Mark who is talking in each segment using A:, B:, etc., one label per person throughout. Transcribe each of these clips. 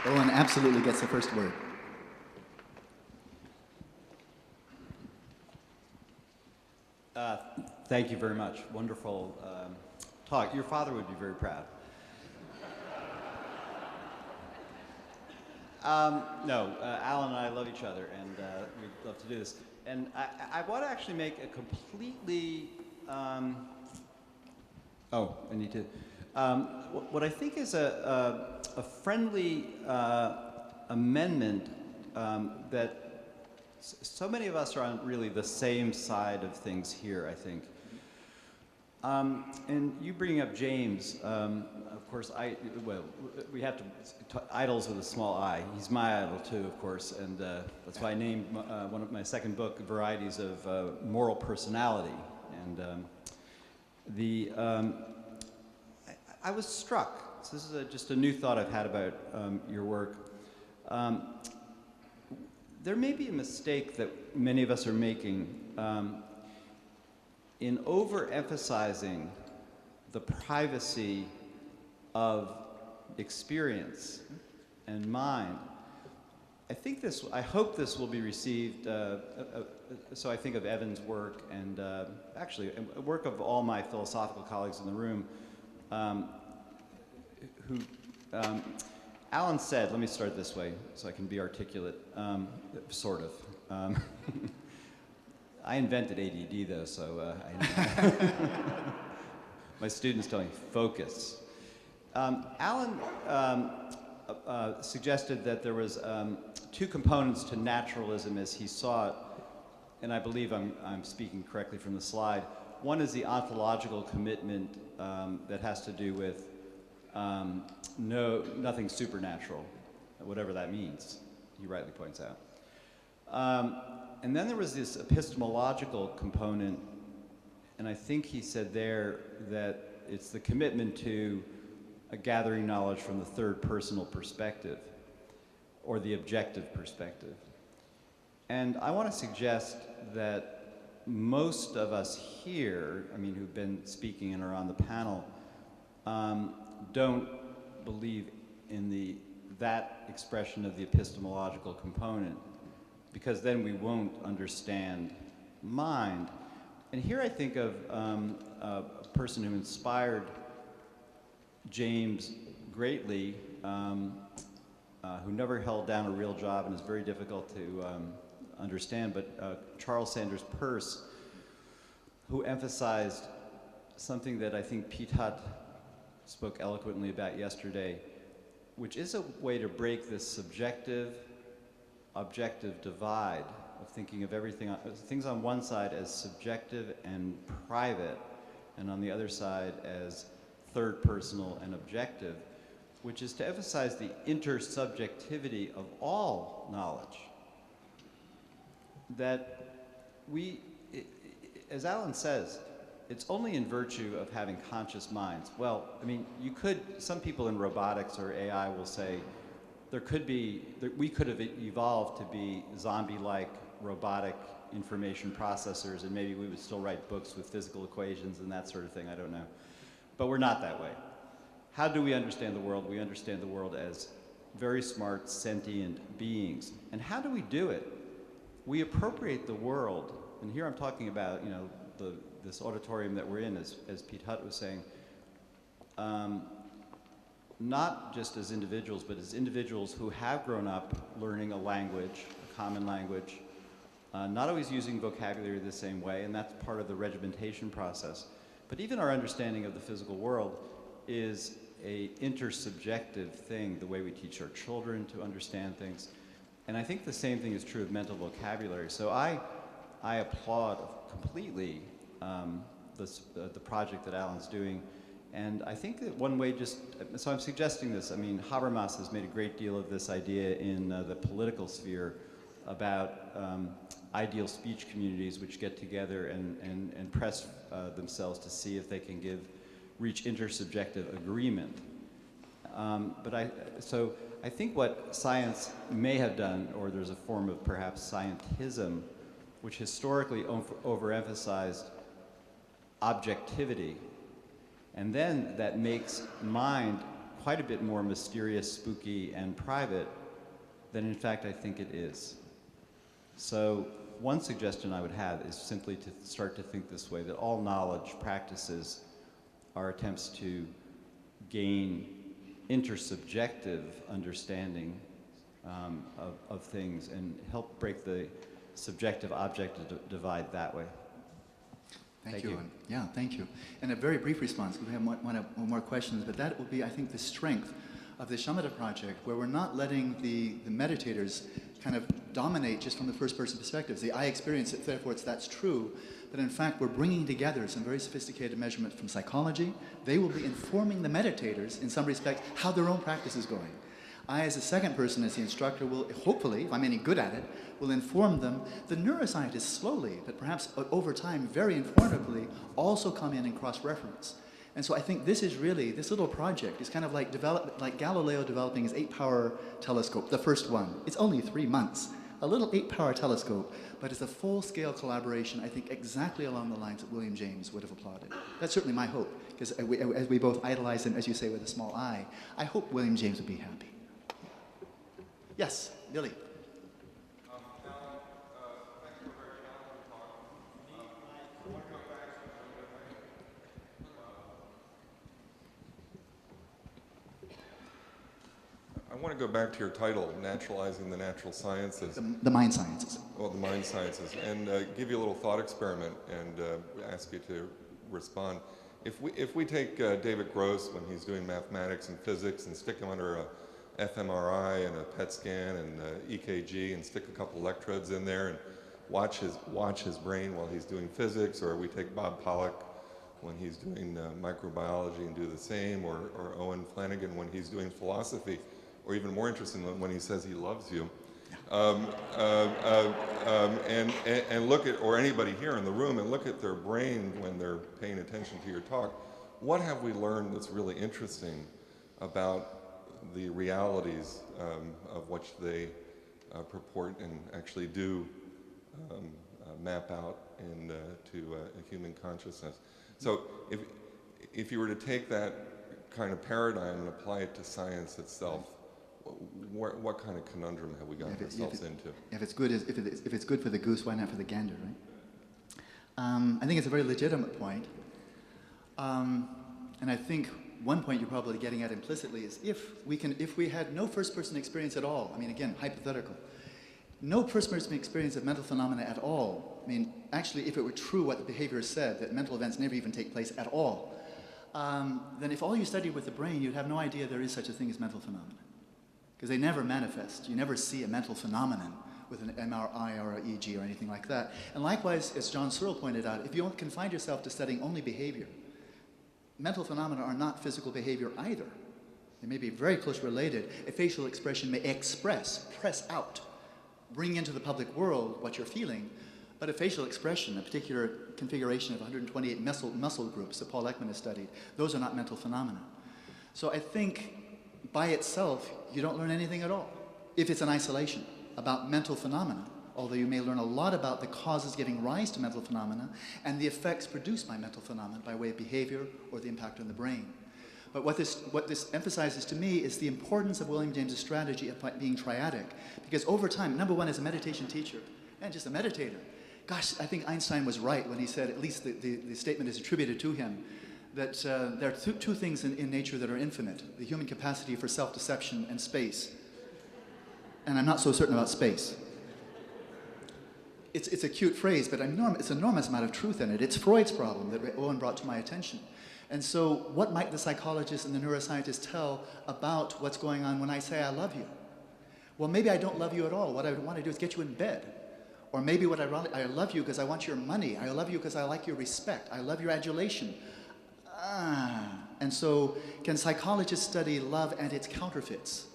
A: Owen absolutely gets the first word.
B: Thank you very much. Wonderful talk. Your father would be very proud. No, Alan and I love each other, and we'd love to do this. And I want to actually make a completely, I need to, what I think is a friendly amendment that so many of us are on really the same side of things here, I think. And you bringing up James, of course, we have to idols with a small I. He's my idol too, of course, and that's why I named one of my second book, Varieties of Moral Personality. And I was struck, so this is just a new thought I've had about your work. There may be a mistake that many of us are making in overemphasizing the privacy of experience and mind. I hope this will be received, so I think of Evan's work and actually work of all my philosophical colleagues in the room who, Alan said, let me start this way so I can be articulate, sort of. I invented ADD though, so my students tell me, focus. Alan suggested that there was two components to naturalism as he saw it, and I believe I'm speaking correctly from the slide. One is the ontological commitment that has to do with nothing supernatural, whatever that means, he rightly points out. And then there was this epistemological component, and I think he said there that it's the commitment to gathering knowledge from the third personal perspective, or the objective perspective. And I want to suggest that most of us here, I mean, who've been speaking and are on the panel, don't believe in that expression of the epistemological component, because then we won't understand mind. And here I think of a person who inspired James greatly, who never held down a real job and is very difficult to understand, but Charles Sanders Peirce, who emphasized something that I think Pete Hutt spoke eloquently about yesterday, which is a way to break this subjective objective divide of thinking of everything, things on one side as subjective and private, and on the other side as third personal and objective, which is to emphasize the intersubjectivity of all knowledge. That as Alan says, it's only in virtue of having conscious minds. Well, I mean, some people in robotics or AI will say, we could have evolved to be zombie-like robotic information processors, and maybe we would still write books with physical equations and that sort of thing, I don't know. But we're not that way. How do we understand the world? We understand the world as very smart, sentient beings. And how do we do it? We appropriate the world, and here I'm talking about, this auditorium that we're in, as Pete Hutt was saying, not just as individuals, but as individuals who have grown up learning a language, a common language, not always using vocabulary the same way, and that's part of the regimentation process. But even our understanding of the physical world is an intersubjective thing, the way we teach our children to understand things. And I think the same thing is true of mental vocabulary. So I applaud completely the project that Alan's doing. And I think that one way so I'm suggesting this, I mean, Habermas has made a great deal of this idea in the political sphere about ideal speech communities which get together and press themselves to see if they can reach intersubjective agreement. So I think what science may have done, or there's a form of perhaps scientism, which historically overemphasized objectivity, and then that makes mind quite a bit more mysterious, spooky, and private than in fact I think it is. So one suggestion I would have is simply to start to think this way, that all knowledge practices are attempts to gain intersubjective understanding of things and help break the subjective-objective divide that way.
A: Thank you. Yeah, thank you. And a very brief response, because we have one more questions, but that will be, I think, the strength of the Shamatha project, where we're not letting the meditators kind of dominate just from the first-person perspective. I experience it, therefore that's true. But in fact, we're bringing together some very sophisticated measurements from psychology. They will be informing the meditators, in some respects, how their own practice is going. I, as a second person, as the instructor, will hopefully, if I'm any good at it, will inform them. The neuroscientists slowly, but perhaps over time, very informatively, also come in and cross-reference. And so I think this is really, this little project is kind of like Galileo developing his 8-power telescope, the first one. It's only 3 months. A little 8-power telescope, but it's a full-scale collaboration, I think, exactly along the lines that William James would have applauded. That's certainly my hope, because as we both idolize him, as you say, with a small I hope William James would be happy. Yes, Billy.
C: I want to go back to your title, Naturalizing the Natural Sciences.
A: The mind sciences.
C: Well, the mind sciences. And give you a little thought experiment and ask you to respond. If we take David Gross when he's doing mathematics and physics and stick him under a fMRI and a PET scan and EKG and stick a couple electrodes in there and watch his brain while he's doing physics, or we take Bob Pollock when he's doing microbiology and do the same, or Owen Flanagan when he's doing philosophy, or even more interesting when he says he loves you, and look at, or anybody here in the room, and look at their brain when they're paying attention to your talk. What have we learned that's really interesting about the realities of which they purport and actually do map out to a human consciousness? So if you were to take that kind of paradigm and apply it to science itself, what kind of conundrum have we gotten ourselves into?
A: If it's good for the goose, why not for the gander, right? I think it's a very legitimate point. And I think one point you're probably getting at implicitly is if we had no first-person experience at all, I mean, again, hypothetical, no first-person experience of mental phenomena at all. I mean, actually, if it were true what the behavior said, that mental events never even take place at all, then if all you studied with the brain, you'd have no idea there is such a thing as mental phenomena. Because they never manifest. You never see a mental phenomenon with an MRI or an EEG or anything like that. And likewise, as John Searle pointed out, if you confine yourself to studying only behavior, mental phenomena are not physical behavior either. They may be very close related. A facial expression may press out, bring into the public world what you're feeling, but a facial expression, a particular configuration of 128 muscle groups that Paul Ekman has studied, those are not mental phenomena. So I think by itself, you don't learn anything at all, if it's in isolation, about mental phenomena, although you may learn a lot about the causes giving rise to mental phenomena and the effects produced by mental phenomena by way of behavior or the impact on the brain. But what this emphasizes to me is the importance of William James's strategy of being triadic, because over time, number one, as a meditation teacher and just a meditator, gosh, I think Einstein was right when he said, at least the statement is attributed to him, that there are two things in nature that are infinite: the human capacity for self-deception and space. And I'm not so certain about space. It's a cute phrase, but it's an enormous amount of truth in it. It's Freud's problem that Owen brought to my attention. And so what might the psychologist and the neuroscientist tell about what's going on when I say I love you? Well, maybe I don't love you at all. What I want to do is get you in bed. Or maybe I love you because I want your money. I love you because I like your respect. I love your adulation. And so can psychologists study love and its counterfeits?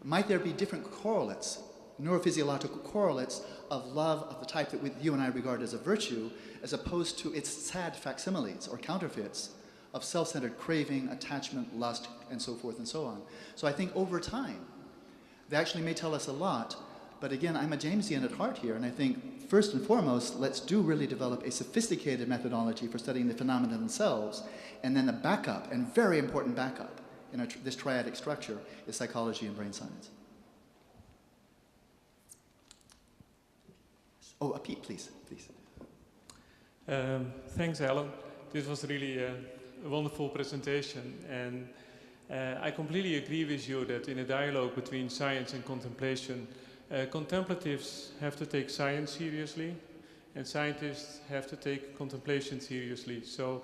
A: Might there be different correlates, neurophysiological correlates of love of the type that you and I regard as a virtue, as opposed to its sad facsimiles or counterfeits of self-centered craving, attachment, lust, and so forth and so on. So I think over time, they actually may tell us a lot, but again, I'm a Jamesian at heart here, and I think first and foremost, let's really develop a sophisticated methodology for studying the phenomena themselves, and then the backup, and very important backup, in this triadic structure is psychology and brain science. Oh, Pete, please.
D: Thanks, Alan. This was really a wonderful presentation, and I completely agree with you that in a dialogue between science and contemplation, contemplatives have to take science seriously, and scientists have to take contemplation seriously. So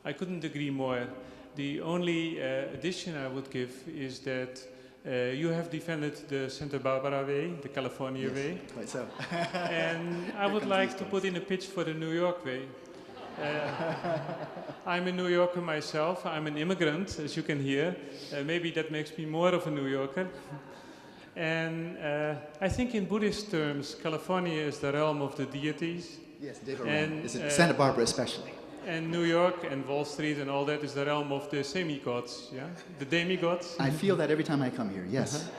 D: I couldn't agree more. The only addition I would give is that you have defended the Santa Barbara way, the California way.
A: Quite so.
D: And I would like to put in a pitch for the New York way. I'm a New Yorker myself. I'm an immigrant, as you can hear. Maybe that makes me more of a New Yorker. And I think in Buddhist terms, California is the realm of the deities.
A: Yes, Santa Barbara especially.
D: And New York and Wall Street and all that is the realm of the semi-gods, yeah? The demigods.
A: I feel that every time I come here, yes.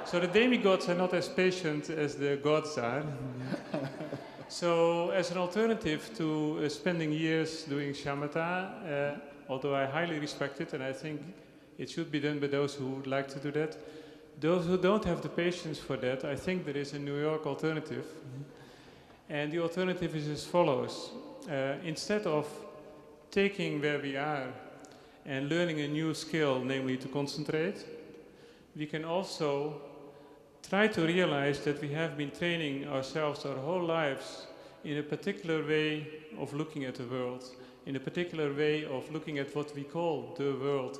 D: So the demigods are not as patient as the gods are. So as an alternative to spending years doing shamatha, although I highly respect it and I think it should be done by those who would like to do that, those who don't have the patience for that, I think there is a New York alternative. And the alternative is as follows. Instead of taking where we are and learning a new skill, namely to concentrate, we can also try to realize that we have been training ourselves our whole lives in a particular way of looking at the world, in a particular way of looking at what we call the world,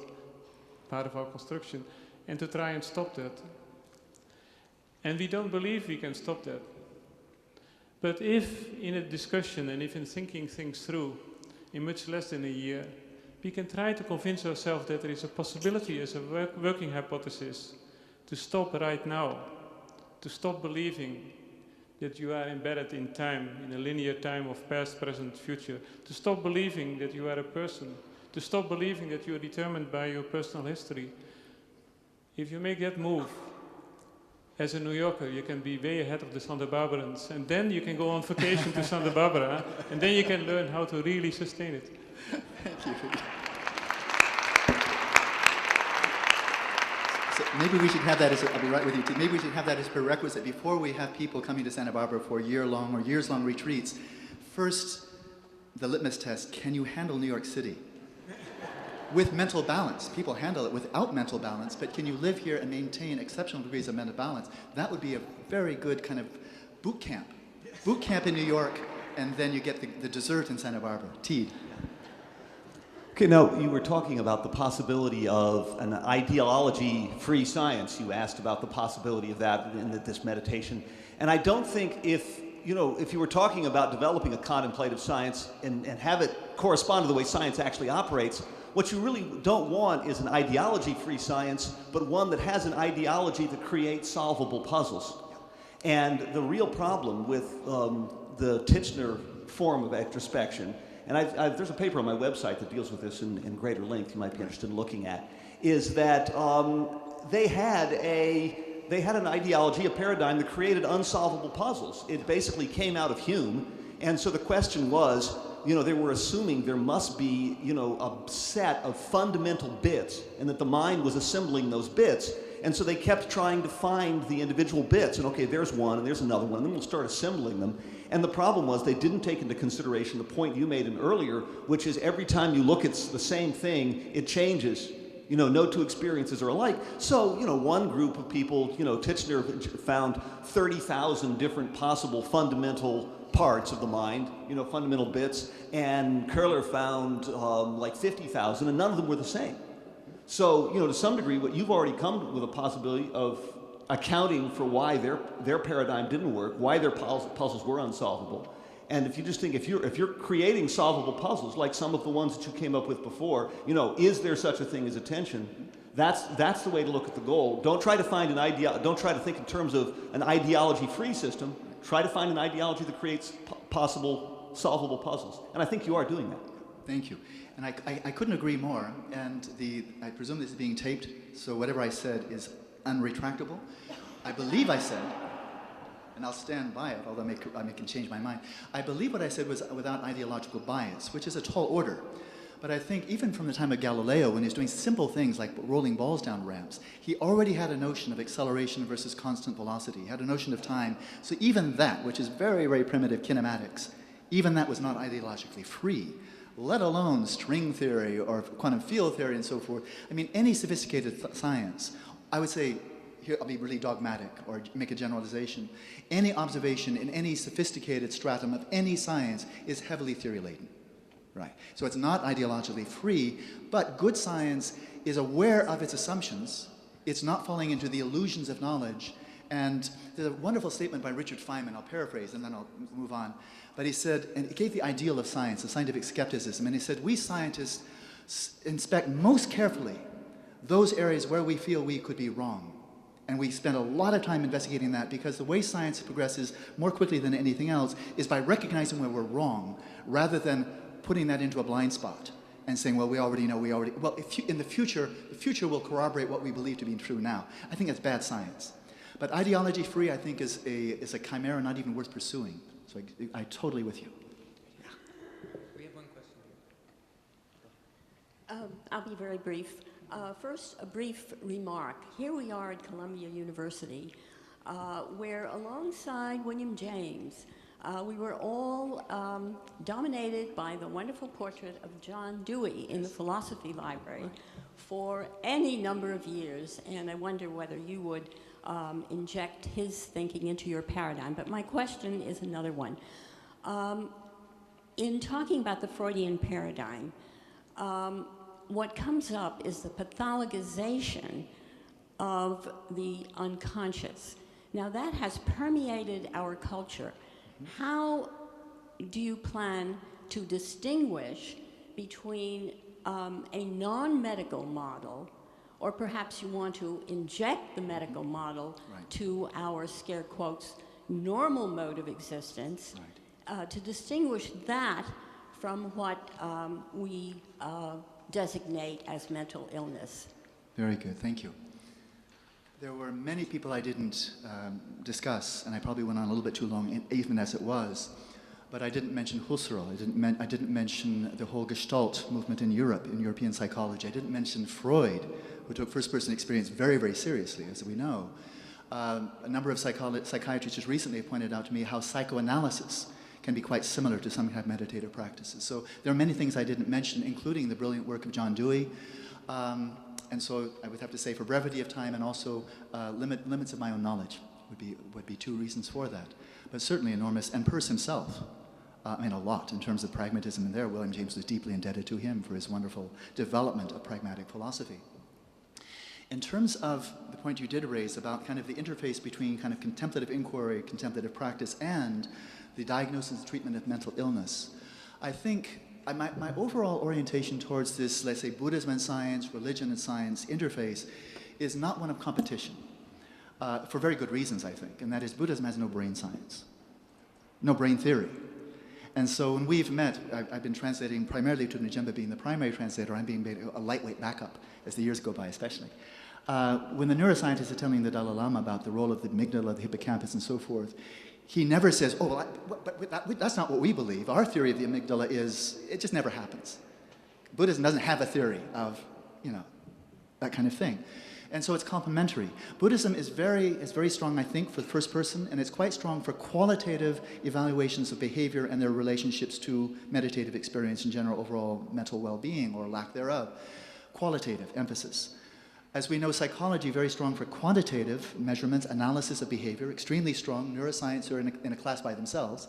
D: part of our construction, and to try and stop that. And we don't believe we can stop that. But if in a discussion and if in thinking things through in much less than a year, we can try to convince ourselves that there is a possibility as a working hypothesis to stop right now, to stop believing that you are embedded in time, in a linear time of past, present, future, to stop believing that you are a person, to stop believing that you are determined by your personal history. If you make that move, as a New Yorker, you can be way ahead of the Santa Barbarans, and then you can go on vacation to Santa Barbara, and then you can learn how to really sustain it.
A: Thank you. So maybe we should have that as, I'll be right with you too, maybe we should have that as prerequisite before we have people coming to Santa Barbara for year-long or years-long retreats. First, the litmus test, can you handle New York City? With mental balance. People handle it without mental balance, but can you live here and maintain exceptional degrees of mental balance? That would be a very good kind of boot camp. Boot camp in New York, and then you get the dessert in Santa Barbara. Teed.
E: Okay, now you were talking about the possibility of an ideology-free science. You asked about the possibility of that in this meditation. And I don't think if you were talking about developing a contemplative science and have it correspond to the way science actually operates, what you really don't want is an ideology-free science, but one that has an ideology that creates solvable puzzles. And the real problem with the Titchener form of introspection, and there's a paper on my website that deals with this in greater length you might be interested in looking at, is that they had an ideology, a paradigm that created unsolvable puzzles. It basically came out of Hume, and so the question was, they were assuming there must be, a set of fundamental bits, and that the mind was assembling those bits. And so they kept trying to find the individual bits, and okay, there's one, and there's another one, and then we'll start assembling them. And the problem was they didn't take into consideration the point you made earlier, which is every time you look at the same thing, it changes. No two experiences are alike. So, one group of people, Titchener found 30,000 different possible fundamental parts of the mind, fundamental bits, and Curler found like 50,000, and none of them were the same. So, to some degree, what you've already come with a possibility of accounting for why their paradigm didn't work, why their puzzles were unsolvable. And if you just think, if you're creating solvable puzzles, like some of the ones that you came up with before, is there such a thing as attention? That's the way to look at the goal. Don't try to find an idea. Don't try to think in terms of an ideology-free system. Try to find an ideology that creates possible, solvable puzzles. And I think you are doing that.
A: Thank you. And I couldn't agree more. And I presume this is being taped, so whatever I said is unretractable. I believe I said, and I'll stand by it, although I can change my mind. I believe what I said was without ideological bias, which is a tall order. But I think even from the time of Galileo, when he was doing simple things like rolling balls down ramps, he already had a notion of acceleration versus constant velocity. He had a notion of time. So even that, which is very, very primitive kinematics, even that was not ideologically free, let alone string theory or quantum field theory and so forth. I mean, any sophisticated science, I would say, here I'll be really dogmatic or make a generalization, any observation in any sophisticated stratum of any science is heavily theory-laden. Right. So it's not ideologically free, but good science is aware of its assumptions. It's not falling into the illusions of knowledge. And there's a wonderful statement by Richard Feynman, I'll paraphrase and then I'll move on. But he said, and he gave the ideal of science, of scientific skepticism, and he said, we scientists inspect most carefully those areas where we feel we could be wrong. And we spend a lot of time investigating that because the way science progresses more quickly than anything else is by recognizing where we're wrong rather than putting that into a blind spot and saying, well, we already know, well, in the future will corroborate what we believe to be true now. I think that's bad science. But ideology-free, I think, is a chimera not even worth pursuing. So I totally with you.
F: Yeah. We have one question.
G: I'll be very brief. First, a brief remark. Here we are at Columbia University, where alongside William James, we were all dominated by the wonderful portrait of John Dewey in the philosophy library for any number of years, and I wonder whether you would inject his thinking into your paradigm. But my question is another one. In talking about the Freudian paradigm, what comes up is the pathologization of the unconscious. Now that has permeated our culture. How do you plan to distinguish between a non-medical model, or perhaps you want to inject the medical model to our, scare quotes, normal mode of existence, to distinguish that from what we designate as mental illness?
A: Very good, thank you. There were many people I didn't discuss, and I probably went on a little bit too long, even as it was. But I didn't mention Husserl. I didn't mention the whole Gestalt movement in Europe, in European psychology. I didn't mention Freud, who took first-person experience very, very seriously, as we know. A number of psychiatrists just recently pointed out to me how psychoanalysis can be quite similar to some kind of meditative practices. So there are many things I didn't mention, including the brilliant work of John Dewey. And so I would have to say, for brevity of time and also limits of my own knowledge would be two reasons for that. But certainly enormous, and Peirce himself, I mean a lot in terms of pragmatism, and there William James was deeply indebted to him for his wonderful development of pragmatic philosophy. In terms of the point you did raise about kind of the interface between kind of contemplative inquiry, contemplative practice, and the diagnosis and treatment of mental illness, I think my overall orientation towards this, let's say, Buddhism and science, religion and science interface is not one of competition, for very good reasons, I think, and that is Buddhism has no brain science, no brain theory. And so when we've met, I've been translating primarily to Njemba being the primary translator, I'm being made a lightweight backup as the years go by especially. When the neuroscientists are telling the Dalai Lama about the role of the amygdala, the hippocampus and so forth, he never says, oh, well, that's not what we believe. Our theory of the amygdala is, it just never happens. Buddhism doesn't have a theory of, that kind of thing. And so it's complementary. Buddhism is very strong, I think, for the first person, and it's quite strong for qualitative evaluations of behavior and their relationships to meditative experience and general overall mental well-being or lack thereof. Qualitative emphasis. As we know, psychology, very strong for quantitative measurements, analysis of behavior, extremely strong. Neuroscience are in a class by themselves.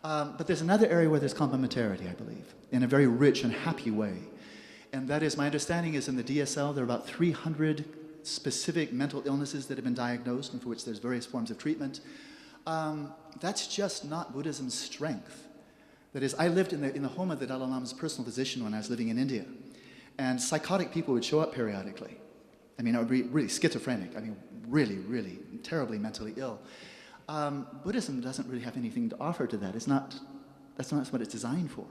A: But there's another area where there's complementarity, I believe, in a very rich and happy way. And that is, my understanding is in the DSL, there are about 300 specific mental illnesses that have been diagnosed and for which there's various forms of treatment. That's just not Buddhism's strength. That is, I lived in the home of the Dalai Lama's personal physician when I was living in India. And psychotic people would show up periodically. I mean, I would be really schizophrenic. I mean, really, really terribly mentally ill. Buddhism doesn't really have anything to offer to that. That's not what it's designed for.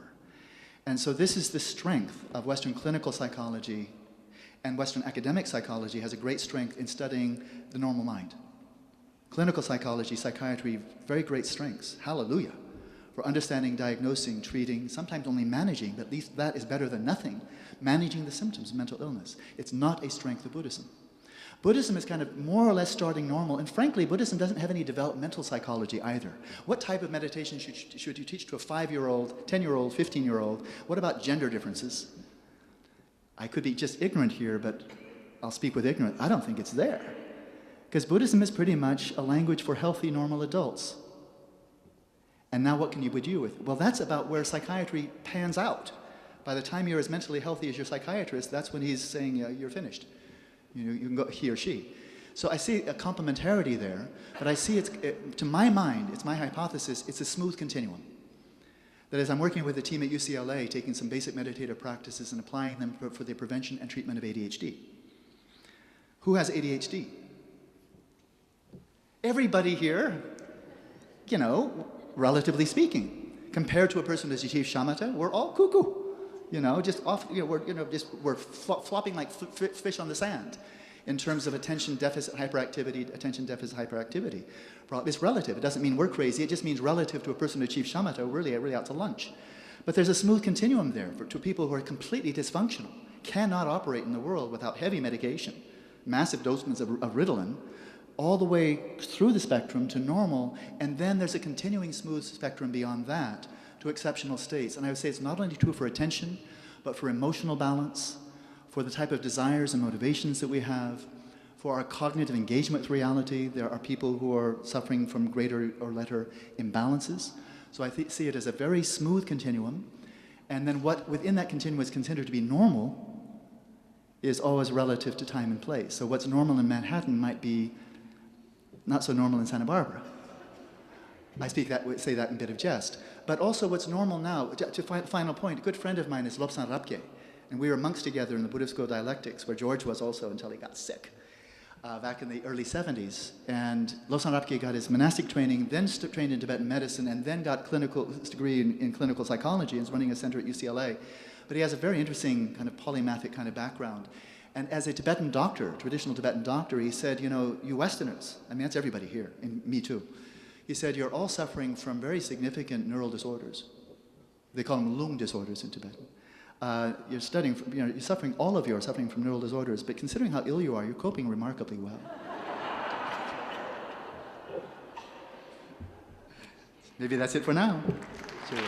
A: And so this is the strength of Western clinical psychology, and Western academic psychology has a great strength in studying the normal mind. Clinical psychology, psychiatry, very great strengths. Hallelujah. for understanding, diagnosing, treating, sometimes only managing, but at least that is better than nothing, managing the symptoms of mental illness. It's not a strength of Buddhism. Buddhism is kind of more or less starting normal, and frankly, Buddhism doesn't have any developmental psychology either. What type of meditation should you teach to a 5-year-old, 10-year-old, 15-year-old? What about gender differences? I could be just ignorant here, but I'll speak with ignorance. I don't think it's there. Because Buddhism is pretty much a language for healthy, normal adults. And now what can you do with? Well, that's about where psychiatry pans out. By the time you're as mentally healthy as your psychiatrist, that's when he's saying, you're finished. You can go, he or she. So I see a complementarity there, but I see to my mind, it's my hypothesis, it's a smooth continuum. That is, I'm working with a team at UCLA, taking some basic meditative practices and applying them for the prevention and treatment of ADHD. Who has ADHD? Everybody here, relatively speaking. Compared to a person who's achieved shamatha, we're all cuckoo. Just off, we're flopping like fish on the sand in terms of attention deficit hyperactivity. It's relative. It doesn't mean we're crazy. It just means relative to a person who achieves shamatha, we're really out to lunch. But there's a smooth continuum there to people who are completely dysfunctional, cannot operate in the world without heavy medication, massive doses of Ritalin, all the way through the spectrum to normal, and then there's a continuing smooth spectrum beyond that to exceptional states. And I would say it's not only true for attention, but for emotional balance, for the type of desires and motivations that we have, for our cognitive engagement with reality. There are people who are suffering from greater or lesser imbalances. So I see it as a very smooth continuum. And then what within that continuum is considered to be normal is always relative to time and place. So what's normal in Manhattan might be not so normal in Santa Barbara. I say that in a bit of jest. But also what's normal now, to final point, a good friend of mine is Lobsang Rabgye, and we were monks together in the Buddhist School of Dialectics, where George was also until he got sick back in the early 70s. And Lobsang Rabgye got his monastic training, then trained in Tibetan medicine, and then got his degree in clinical psychology and is running a center at UCLA. But he has a very interesting kind of polymathic kind of background. And as a Tibetan doctor, traditional Tibetan doctor, he said, you Westerners, I mean, that's everybody here, and me too. He said, you're all suffering from very significant neural disorders. They call them lung disorders in Tibetan. You're suffering, all of you are suffering from neural disorders, but considering how ill you are, you're coping remarkably well. Maybe that's it for now. Cheerio.